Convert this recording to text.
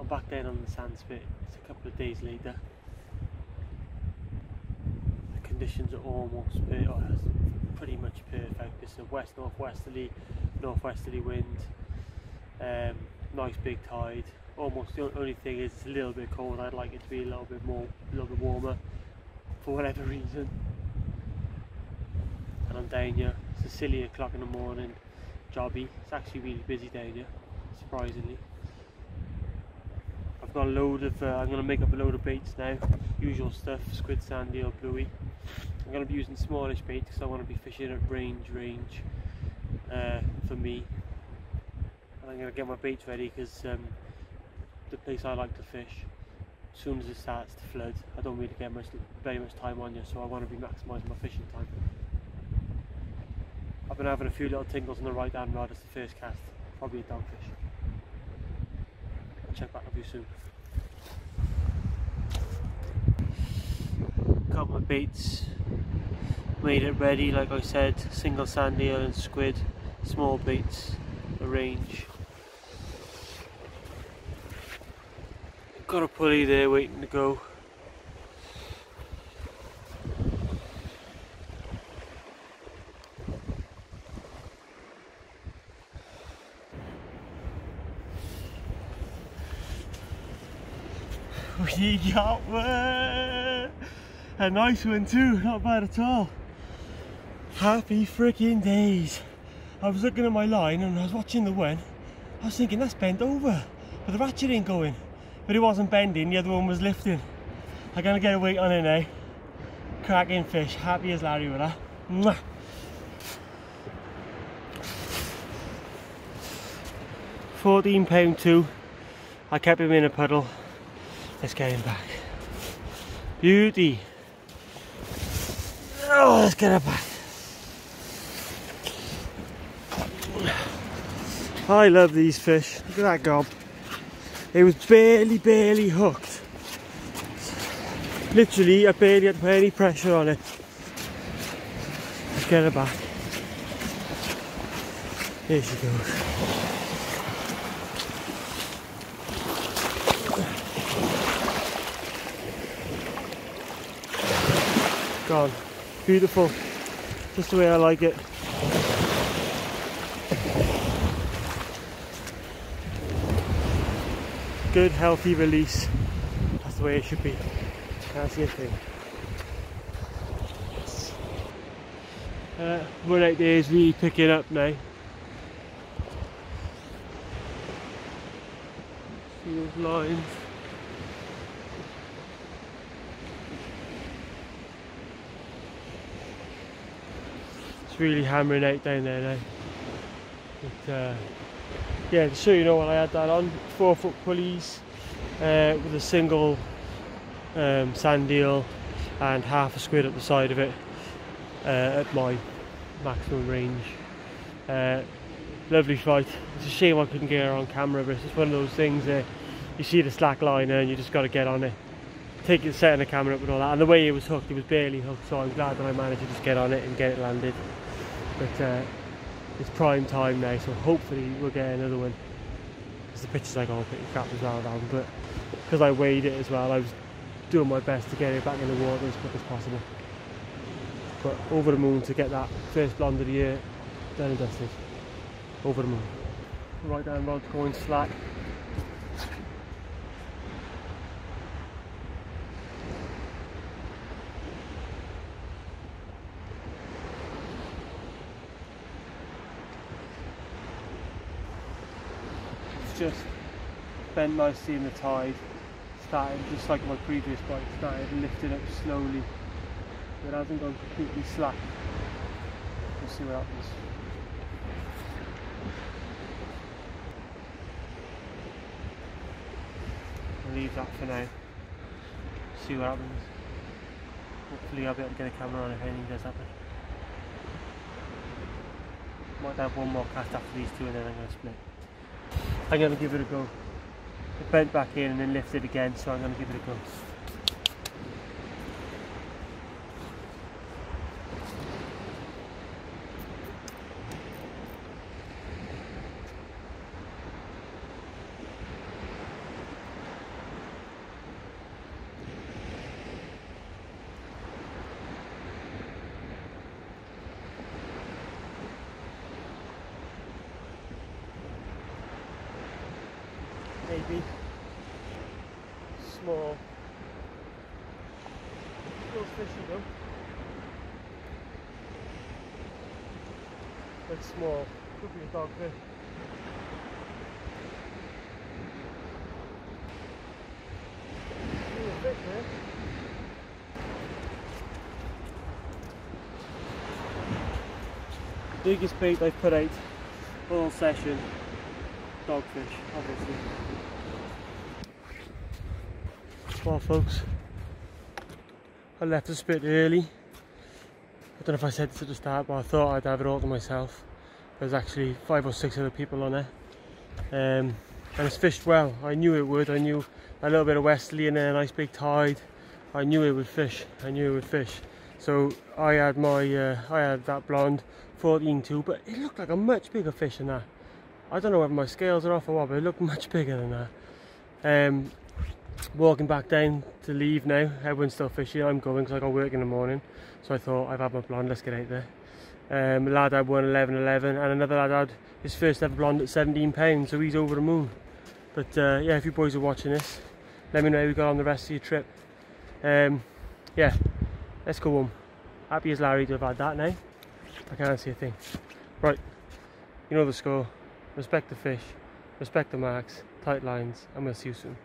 back down on the sand spit. It's a couple of days later. The conditions are almost pretty much perfect. It's a northwesterly wind. Nice big tide. Almost the only thing is it's a little bit cold. I'd like it to be a little bit warmer for whatever reason. And I'm down here. It's a silly o'clock in the morning. Jobby. It's actually really busy down here, surprisingly. I've got a load of. I'm going to make up a load of baits now. Usual stuff: squid, sand eel, bluey. I'm going to be using smallish baits because I want to be fishing at range for me. And I'm going to get my baits ready because the place I like to fish, as soon as it starts to flood, I don't really get very much time on you, so I want to be maximising my fishing time. I've been having a few little tingles on the right hand rod as the first cast, probably a dogfish. I'll check back with you soon. Got my baits, made it ready like I said, single sand eel and squid, small baits, a range. Got a pulley there waiting to go. We got one! A nice one too, not bad at all. Happy freaking days. I was looking at my line and I was watching the one. I was thinking that's bent over, but the ratchet ain't going. But it wasn't bending, the other one was lifting. I'm gonna get a weight on it now. Cracking fish, happy as Larry with that. Mwah. £14 too. I kept him in a puddle. Let's get him back. Beauty. Oh, let's get it back. I love these fish. Look at that gob. It was barely hooked. Literally, I barely had to put any pressure on it. Let's get her back. Here she goes. Gone. Beautiful. Just the way I like it. Good, healthy release. That's the way it should be. Can't see a thing. Run out there is really picking up now. See those lines. It's really hammering out down there now. But, yeah, to show you know what I had that on, 4-foot pulleys with a single sand eel and half a squid at the side of it at my maximum range. Lovely fight. It's a shame I couldn't get her on camera, but it's just one of those things you see the slack liner and you just got to get on it. Setting the camera up and all that, and the way it was hooked, it was barely hooked, so I'm glad that I managed to just get on it and get it landed. But it's prime time now, so hopefully we'll get another one. Because the pictures I got are pretty crap as well down, but because I weighed it as well, I was doing my best to get it back in the water as quick as possible. But over the moon to get that first blonde of the year done and dusted. Over the moon. Right down rod's going slack. Just bent nicely in the tide, started just like my previous bite, started lifting up slowly. It hasn't gone completely slack. We'll see what happens. I'll leave that for now. See what happens. Hopefully I'll be able to get a camera on if anything does happen. Might have one more cast after these two and then I'm going to split. I'm going to give it a go. It bent back in and then lifted again, so I'm going to give it a go. maybe. Small. Still fishing though. But small. Could be a dogfish. See a fish there. Biggest bait I've put out all session, dogfish, obviously. Well folks, I left the spit early. I don't know if I said this at the start, but I thought I'd have it all to myself. There's actually 5 or 6 other people on there. And it's fished well. I knew it would. I knew a little bit of westerly and then a nice big tide. I knew it would fish. I knew it would fish. So I had my, I had that blonde 14.2, but it looked like a much bigger fish than that. I don't know whether my scales are off or what, but it looked much bigger than that. Walking back down to leave now. Everyone's still fishing. I'm going because I got work in the morning. So I thought, I've had my blonde, let's get out there. A lad had one 11.11 and another lad had his first ever blonde at 17 pounds, so he's over the moon. But yeah, if you boys are watching this, let me know how you got on the rest of your trip. Yeah, let's go home. Happy as Larry to have had that now. I can't see a thing. Right, you know the score. Respect the fish, respect the marks, tight lines, and we'll see you soon.